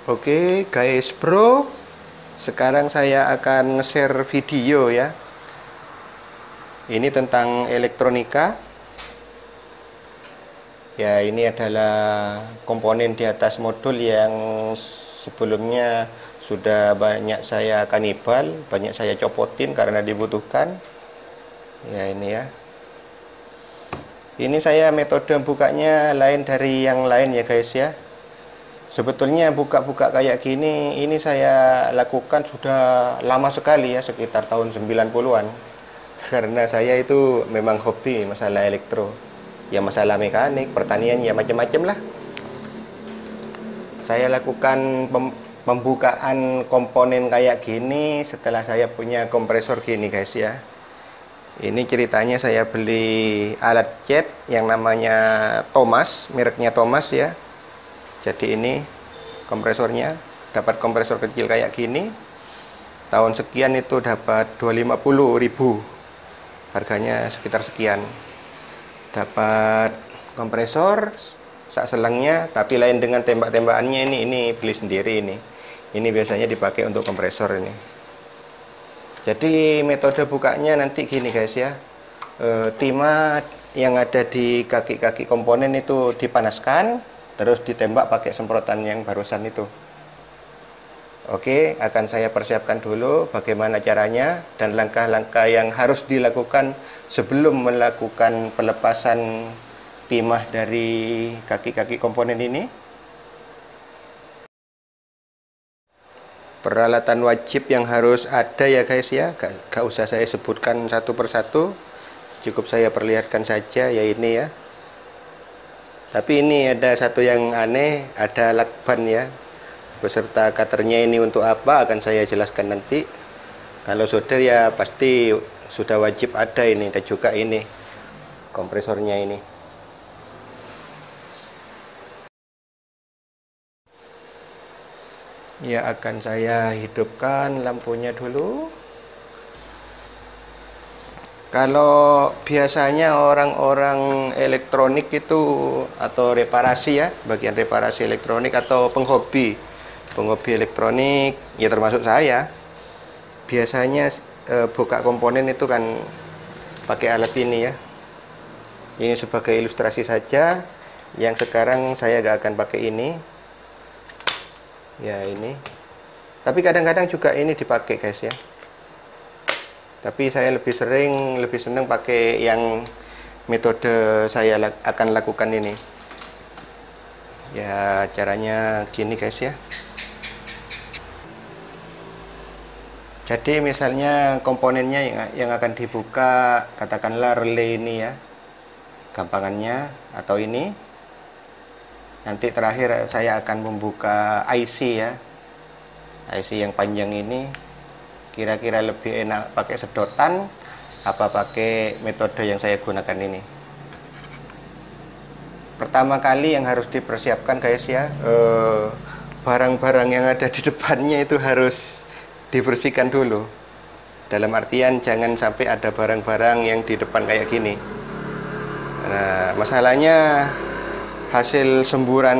Oke guys bro, sekarang saya akan nge-share video ya. Ini tentang elektronika. Ya, ini adalah komponen di atas modul yang sebelumnya sudah banyak saya kanibal, banyak saya copotin karena dibutuhkan. Ya, ini ya. Ini saya metode bukanya lain dari yang lain ya guys ya. Sebetulnya buka-buka kayak gini, ini saya lakukan sudah lama sekali ya, sekitar tahun 90-an. Karena saya itu memang hobi masalah elektro. Ya masalah mekanik, pertanian, ya macam-macam lah. Saya lakukan pembukaan komponen kayak gini setelah saya punya kompresor gini guys ya. Ini ceritanya saya beli alat cat yang namanya Thomas, mereknya Thomas ya. Jadi ini kompresornya, dapat kompresor kecil kayak gini. Tahun sekian itu dapat 250.000. Harganya sekitar sekian. Dapat kompresor sak selangnya, tapi lain dengan tembak-tembakannya ini beli sendiri ini. Ini biasanya dipakai untuk kompresor ini. Jadi metode bukanya nanti gini guys ya. Timah yang ada di kaki-kaki komponen itu dipanaskan, terus ditembak pakai semprotan yang barusan itu. Oke, akan saya persiapkan dulu bagaimana caranya dan langkah-langkah yang harus dilakukan sebelum melakukan pelepasan timah dari kaki-kaki komponen ini. Peralatan wajib yang harus ada ya guys ya, gak usah saya sebutkan satu persatu, cukup saya perlihatkan saja ya ini ya. Tapi ini ada satu yang aneh, ada lakban ya, beserta cutternya. Ini untuk apa akan saya jelaskan nanti. Kalau sudah ya pasti sudah wajib ada ini, dan juga ini kompresornya ini. Ya, akan saya hidupkan lampunya dulu. Kalau biasanya orang-orang elektronik itu atau reparasi ya, bagian reparasi elektronik atau penghobi elektronik ya termasuk saya, biasanya buka komponen itu kan pakai alat ini ya. Ini sebagai ilustrasi saja. Yang sekarang saya gak akan pakai ini. Ya ini. Tapi kadang-kadang juga ini dipakai guys ya. Tapi saya lebih senang pakai yang metode saya akan lakukan ini. Ya caranya gini guys ya. Jadi misalnya komponennya yang akan dibuka, katakanlah relay ini ya, gampangannya, atau ini. Nanti terakhir saya akan membuka IC ya, IC yang panjang ini. Kira-kira lebih enak pakai sedotan apa pakai metode yang saya gunakan ini. Pertama kali yang harus dipersiapkan guys ya, barang-barang yang ada di depannya itu harus dibersihkan dulu. Dalam artian jangan sampai ada barang-barang yang di depan kayak gini. Nah, masalahnya hasil semburan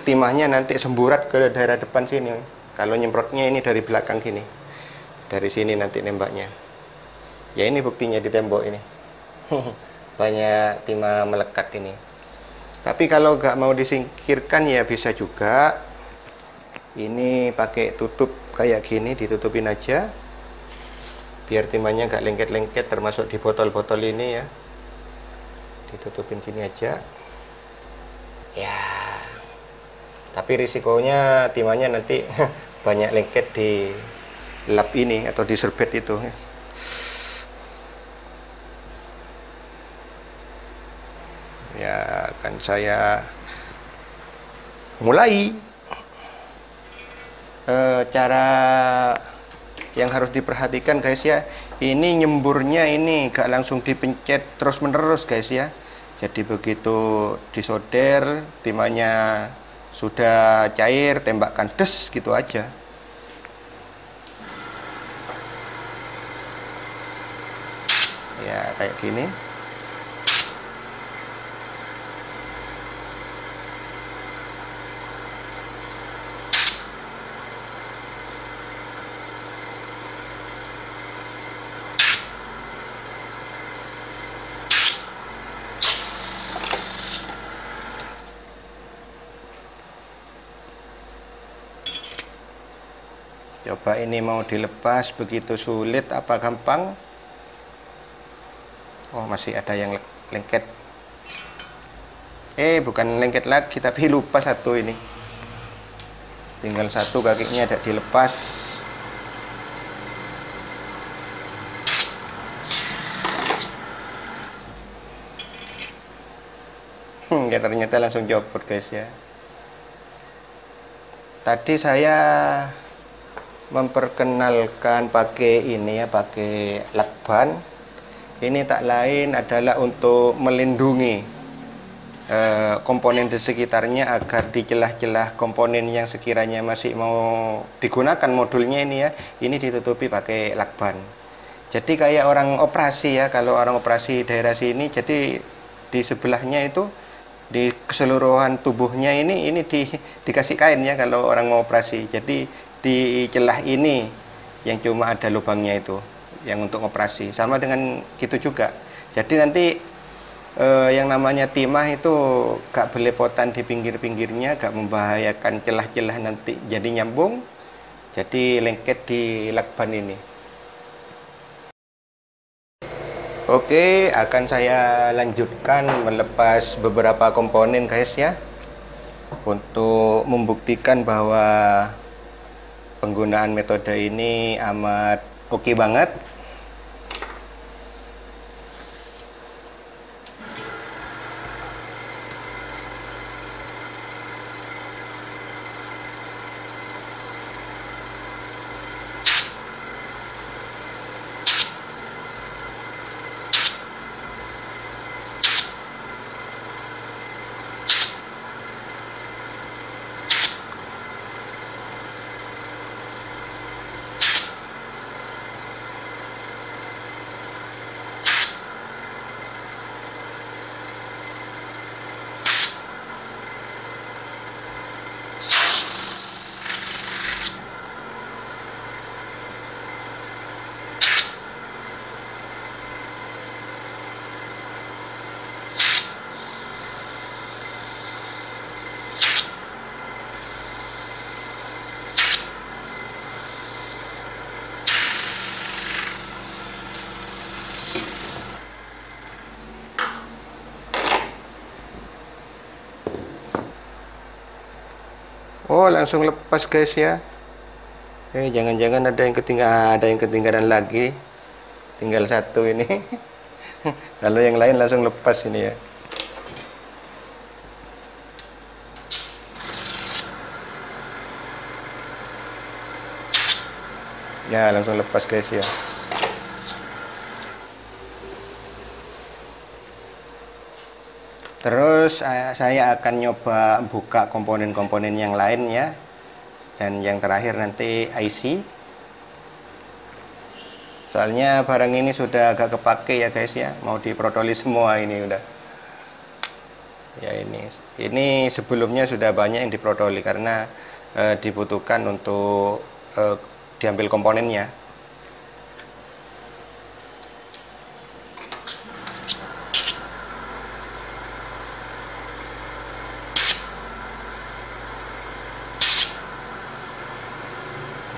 timahnya nanti semburat ke daerah depan sini. Kalau nyemprotnya ini dari belakang gini. Dari sini nanti nembaknya. Ya ini buktinya di tembok ini. Banyak timah melekat ini. Tapi kalau nggak mau disingkirkan ya bisa juga. Ini pakai tutup kayak gini, ditutupin aja. Biar timahnya nggak lengket-lengket, termasuk di botol-botol ini ya. Ditutupin gini aja. Ya. Tapi risikonya timahnya nanti banyak lengket di lap ini atau di serbet itu. Ya, akan saya mulai. Cara yang harus diperhatikan guys ya, ini nyemburnya ini gak langsung dipencet terus menerus guys ya. Jadi begitu disolder, timahnya sudah cair, tembakkan des gitu aja. Ya kayak gini. Coba ini mau dilepas begitu sulit apa gampang? Oh, masih ada yang lengket. Bukan lengket lagi, tapi lupa satu ini. Tinggal satu kakinya ada dilepas. Ya ternyata langsung copot guys ya. Tadi saya memperkenalkan pakai ini ya, pakai lakban. Ini tak lain adalah untuk melindungi komponen di sekitarnya agar di celah-celah komponen yang sekiranya masih mau digunakan modulnya ini ya, ini ditutupi pakai lakban. Jadi kayak orang operasi ya, kalau orang operasi daerah sini, jadi di sebelahnya itu di keseluruhan tubuhnya ini dikasih kain ya kalau orang mau operasi. Jadi di celah ini yang cuma ada lubangnya itu yang untuk operasi, sama dengan gitu juga. Jadi nanti yang namanya timah itu gak belepotan di pinggir-pinggirnya, gak membahayakan celah-celah nanti jadi nyambung, jadi lengket di lakban ini. Oke, akan saya lanjutkan melepas beberapa komponen guys ya, untuk membuktikan bahwa penggunaan metode ini amat oke banget. Oh, langsung lepas guys ya. Jangan-jangan ada yang ketinggalan lagi. Tinggal satu ini. Kalau yang lain langsung lepas ini ya. Ya, langsung lepas guys ya. Terus saya akan nyoba buka komponen-komponen yang lain ya. Dan yang terakhir nanti IC. Soalnya barang ini sudah agak kepake ya guys ya. Mau diprotoli semua ini udah. Ya ini sebelumnya sudah banyak yang diprotoli karena dibutuhkan untuk diambil komponennya.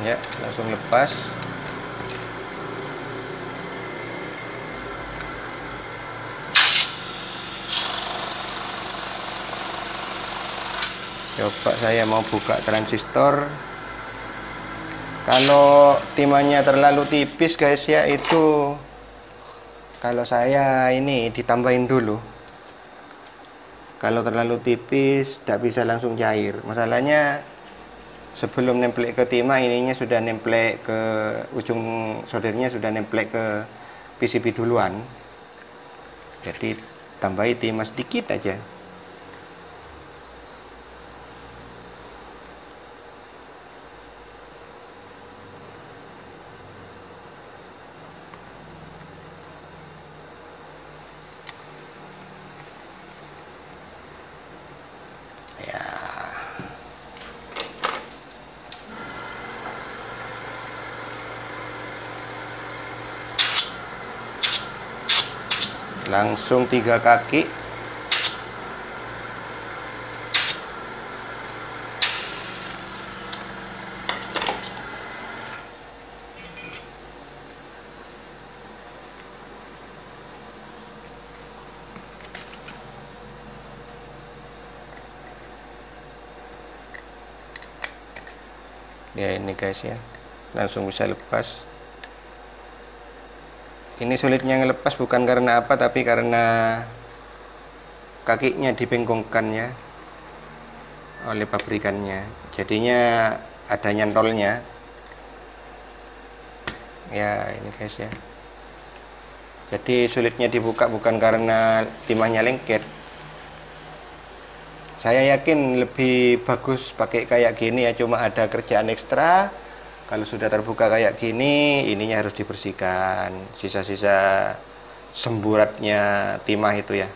Ya, langsung lepas. Coba saya mau buka transistor. Kalau timahnya terlalu tipis guys ya, itu kalau saya ini ditambahin dulu. Kalau terlalu tipis tidak bisa langsung cair. Masalahnya sebelum nemplek ke timah, ininya sudah nemplek ke ujung soldernya, sudah nemplek ke PCB duluan. Jadi tambahi timah sedikit aja. Langsung 3 kaki. Ya ini guys ya, langsung bisa lepas. Ini sulitnya ngelepas bukan karena apa, tapi karena kakinya dibengkongkan ya oleh pabrikannya, jadinya ada nyantolnya ya ini guys ya. Jadi sulitnya dibuka bukan karena timahnya lengket. Saya yakin lebih bagus pakai kayak gini ya, cuma ada kerjaan ekstra. Kalau sudah terbuka kayak gini, ininya harus dibersihkan, sisa-sisa semburatnya timah itu ya.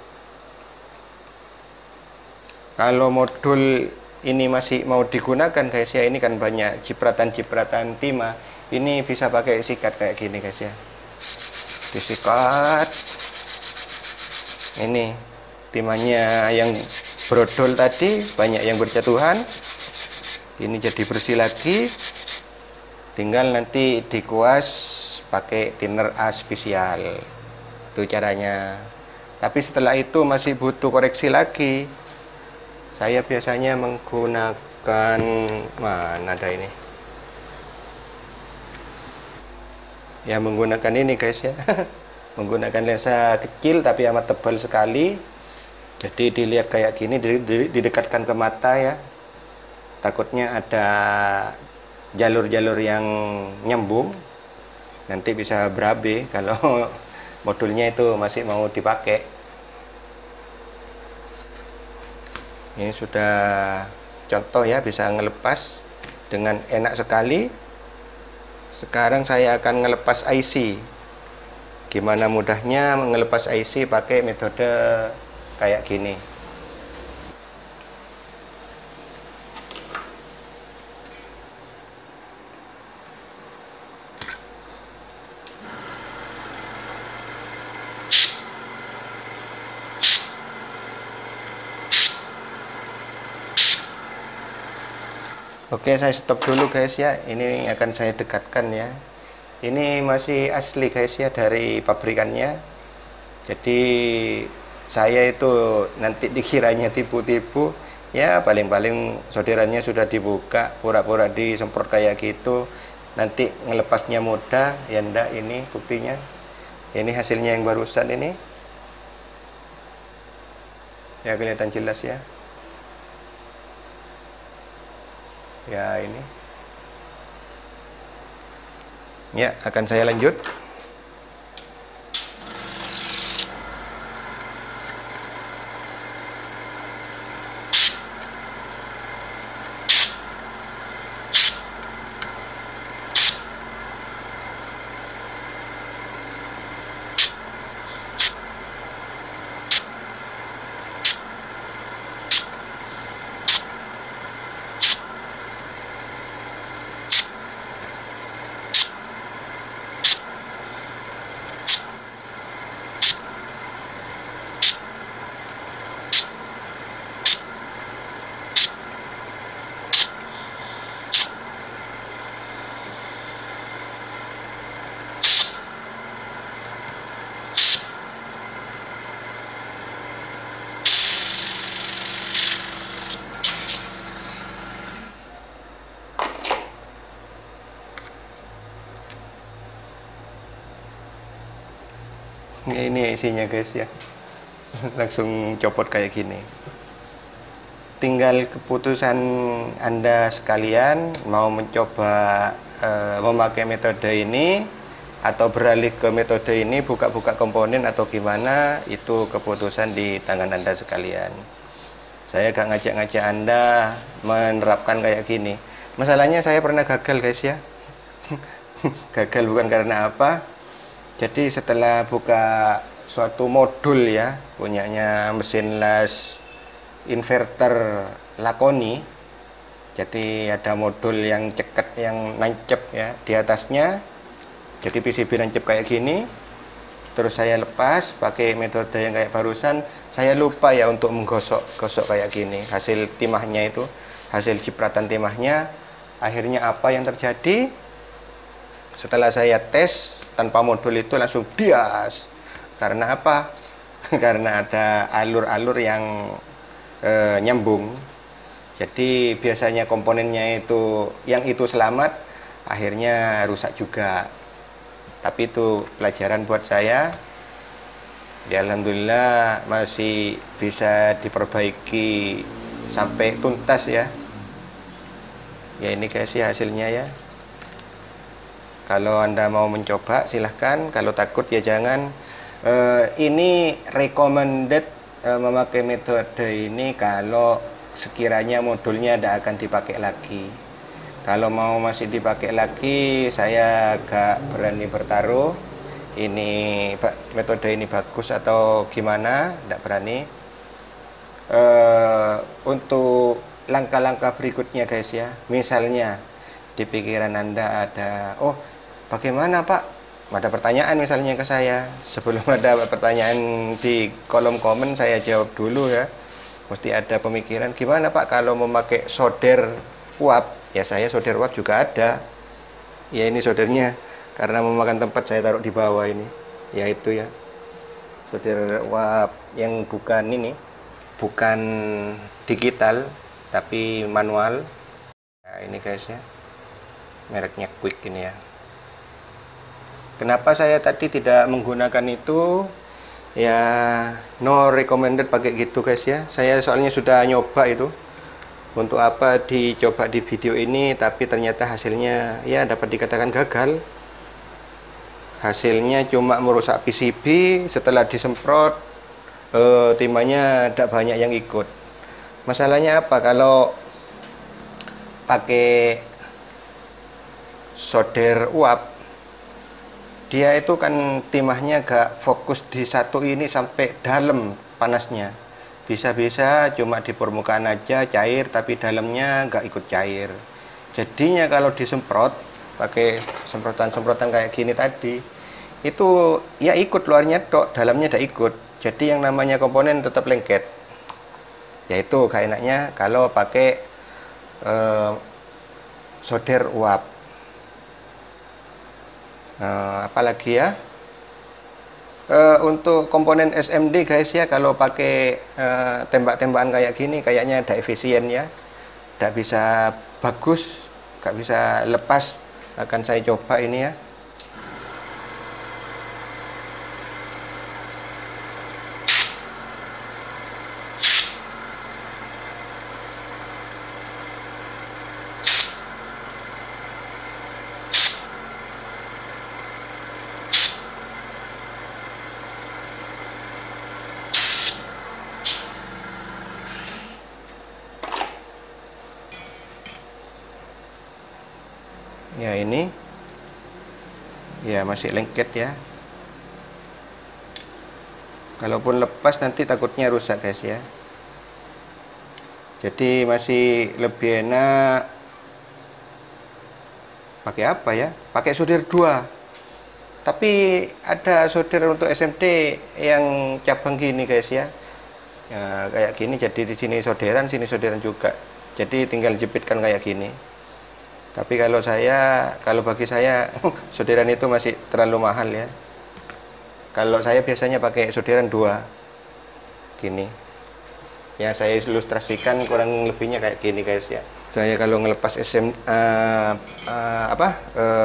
Kalau modul ini masih mau digunakan guys ya, ini kan banyak cipratan-cipratan timah. Ini bisa pakai sikat kayak gini guys ya. Disikat. Ini timahnya yang brodol tadi banyak yang berjatuhan. Ini jadi bersih lagi. Tinggal nanti dikuas pakai thinner A spesial. Itu caranya. Tapi setelah itu masih butuh koreksi lagi. Saya biasanya menggunakan, mana ada ini? Ya menggunakan ini guys ya. Menggunakan lensa kecil tapi amat tebal sekali. Jadi dilihat kayak gini, didekatkan ke mata ya. Takutnya ada jalur-jalur yang nyambung, nanti bisa berabe kalau modulnya itu masih mau dipakai. Ini sudah contoh ya, bisa ngelepas dengan enak sekali. Sekarang saya akan ngelepas IC. Gimana mudahnya ngelepas IC pakai metode kayak gini. Oke, saya stop dulu guys ya. Ini akan saya dekatkan ya. Ini masih asli guys ya dari pabrikannya. Jadi saya itu nanti dikiranya tipu-tipu. Ya paling-paling solderannya sudah dibuka, pura-pura disemprot kayak gitu. Nanti ngelepasnya mudah. Ya enggak, ini buktinya. Ini hasilnya yang barusan ini. Ya kelihatan jelas ya. Ya ini ya, akan saya lanjut. Ya, ini isinya guys ya. Langsung copot kayak gini. Tinggal keputusan Anda sekalian mau mencoba memakai metode ini atau beralih ke metode ini, buka-buka komponen atau gimana, itu keputusan di tangan Anda sekalian. Saya gak ngajak-ngajak Anda menerapkan kayak gini. Masalahnya saya pernah gagal guys ya. Gagal bukan karena apa. Jadi setelah buka suatu modul ya, punyanya mesin las inverter Lakoni. Jadi ada modul yang ceket, yang nancep ya di atasnya. Jadi PCB nancep kayak gini. Terus saya lepas pakai metode yang kayak barusan. Saya lupa ya untuk menggosok-gosok kayak gini. Hasil timahnya itu, hasil cipratan timahnya. Akhirnya apa yang terjadi? Setelah saya tes tanpa modul itu langsung bias. Karena apa? Karena ada alur-alur yang nyambung. Jadi biasanya komponennya itu yang itu selamat, akhirnya rusak juga. Tapi itu pelajaran buat saya. Ya alhamdulillah masih bisa diperbaiki sampai tuntas ya. Ya ini guys ya hasilnya ya. Kalau Anda mau mencoba silahkan, kalau takut ya jangan. Ini recommended memakai metode ini kalau sekiranya modulnya tidak akan dipakai lagi. Kalau mau masih dipakai lagi, saya agak berani bertaruh ini metode ini bagus atau gimana, tidak berani. Untuk langkah-langkah berikutnya guys ya, misalnya di pikiran Anda ada, oh bagaimana Pak? Ada pertanyaan misalnya ke saya, sebelum ada pertanyaan di kolom komen saya jawab dulu ya. Mesti ada pemikiran, gimana Pak kalau memakai solder uap? Ya saya solder uap juga ada. Ya ini soldernya, karena memakan tempat saya taruh di bawah ini. Ya itu ya, solder uap yang bukan ini, bukan digital, tapi manual. Nah ini guys ya, mereknya Quick ini ya. Kenapa saya tadi tidak menggunakan itu? Ya no recommended pakai gitu guys ya. Saya soalnya sudah nyoba itu. Untuk apa dicoba di video ini, tapi ternyata hasilnya ya dapat dikatakan gagal. Hasilnya cuma merusak PCB. Setelah disemprot timahnya tidak banyak yang ikut. Masalahnya apa? Kalau pakai solder uap, dia itu kan timahnya gak fokus di satu ini sampai dalam panasnya. Bisa-bisa cuma di permukaan aja cair, tapi dalamnya gak ikut cair. Jadinya kalau disemprot pakai semprotan-semprotan kayak gini tadi, itu ya ikut luarnya tok, dalamnya udah ikut. Jadi yang namanya komponen tetap lengket. Yaitu kayak enaknya kalau pakai solder uap. Apalagi ya, untuk komponen SMD guys ya, kalau pakai tembak-tembakan kayak gini kayaknya tidak efisien ya, tidak bisa bagus, nggak bisa lepas. Akan saya coba ini ya. Ya ini ya masih lengket ya. Kalaupun lepas nanti takutnya rusak guys ya. Jadi masih lebih enak pakai apa ya? Pakai solder 2. Tapi ada solder untuk SMD yang cabang gini guys ya. Ya kayak gini, jadi di sini solderan, sini solderan juga. Jadi tinggal jepitkan kayak gini. Tapi kalau bagi saya solderan itu masih terlalu mahal ya. Kalau saya biasanya pakai solderan 2 gini. Ya saya ilustrasikan kurang lebihnya kayak gini guys ya. Saya kalau ngelepas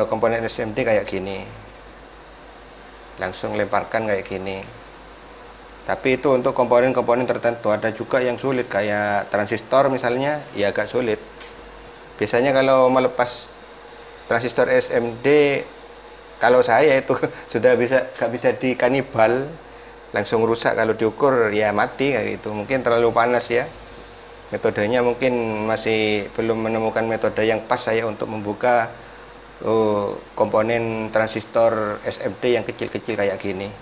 komponen SMD kayak gini, langsung lemparkan kayak gini. Tapi itu untuk komponen-komponen tertentu. Ada juga yang sulit kayak transistor misalnya, ya agak sulit. Biasanya kalau melepas transistor SMD, kalau saya itu sudah gak bisa dikanibal, langsung rusak. Kalau diukur ya mati kayak gitu. Mungkin terlalu panas ya. Metodenya mungkin masih belum menemukan metode yang pas saya untuk membuka komponen transistor SMD yang kecil-kecil kayak gini.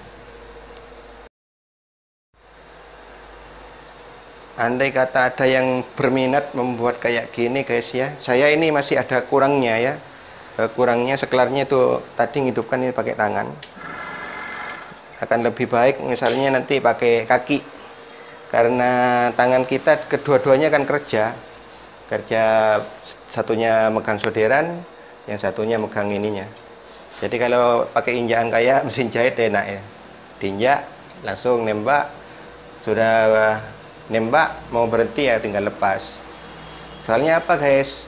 Andai kata ada yang berminat membuat kayak gini guys ya, saya ini masih ada kurangnya ya. Kurangnya seklarnya itu tadi ngidupkan ini pakai tangan. Akan lebih baik misalnya nanti pakai kaki, karena tangan kita kedua-duanya kan kerja satunya megang solderan, yang satunya megang ininya. Jadi kalau pakai injakan kayak mesin jahit enak ya, diinjak langsung nembak, sudah nembak mau berhenti ya tinggal lepas. Soalnya apa guys,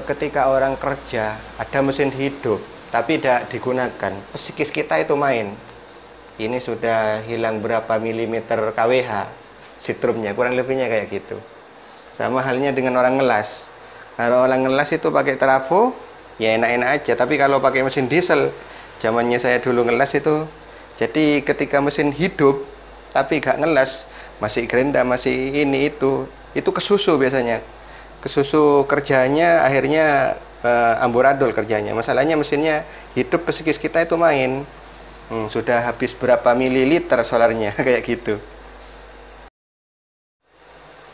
ketika orang kerja ada mesin hidup tapi tidak digunakan, psikis kita itu main. Ini sudah hilang berapa milimeter kWh sitrumnya, kurang lebihnya kayak gitu. Sama halnya dengan orang ngelas. Kalau orang ngelas itu pakai trafo, ya enak-enak aja. Tapi kalau pakai mesin diesel, zamannya saya dulu ngelas itu, jadi ketika mesin hidup tapi gak ngelas, masih gerenda, masih ini itu kesusu biasanya. Kesusu kerjanya, akhirnya amburadul kerjanya. Masalahnya mesinnya hidup, psikis kita itu main. Sudah habis berapa mililiter solarnya kayak gitu.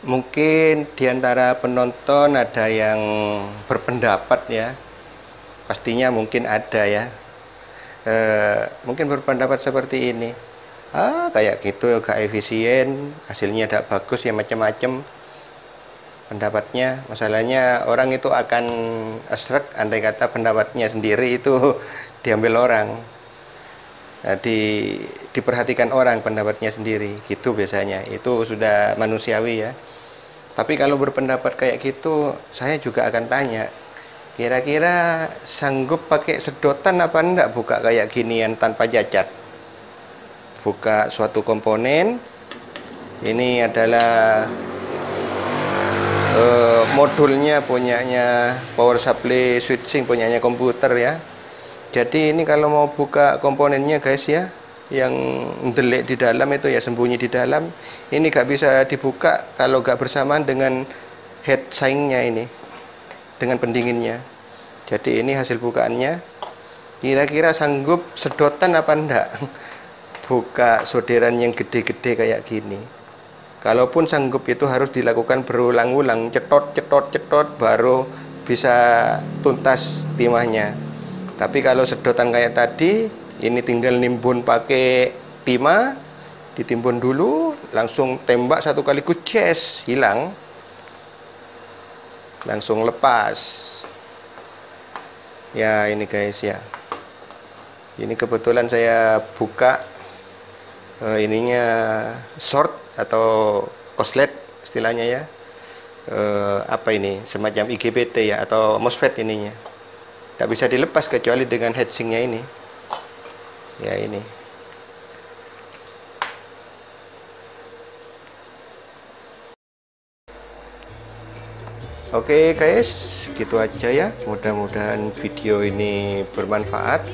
Mungkin diantara penonton ada yang berpendapat ya, pastinya mungkin ada ya, mungkin berpendapat seperti ini, kayak gitu gak efisien, hasilnya tidak bagus ya, macam-macam pendapatnya. Masalahnya orang itu akan esrek andai kata pendapatnya sendiri itu diambil orang. Nah, diperhatikan orang pendapatnya sendiri gitu biasanya, itu sudah manusiawi ya. Tapi kalau berpendapat kayak gitu, saya juga akan tanya, kira-kira sanggup pakai sedotan apa enggak buka kayak ginian tanpa cacat? Buka suatu komponen, ini adalah modulnya punyanya power supply switching, punyanya komputer ya. Jadi ini kalau mau buka komponennya guys ya, yang delik di dalam itu ya, sembunyi di dalam, ini gak bisa dibuka kalau gak bersamaan dengan head sink-nya ini, dengan pendinginnya. Jadi ini hasil bukaannya. Kira-kira sanggup sedotan apa enggak buka solderan yang gede-gede kayak gini? Kalaupun sanggup, itu harus dilakukan berulang-ulang, cetot baru bisa tuntas timahnya. Tapi kalau sedotan kayak tadi, ini tinggal nimbun pakai timah, ditimbun dulu, langsung tembak satu kali kuces, hilang, langsung lepas. Ya ini guys ya, ini kebetulan saya buka ininya short atau koslet istilahnya ya, apa ini, semacam IGBT ya, atau MOSFET ininya. Tidak bisa dilepas kecuali dengan heatsinknya ini ya. Ini oke guys, gitu aja ya, mudah-mudahan video ini bermanfaat.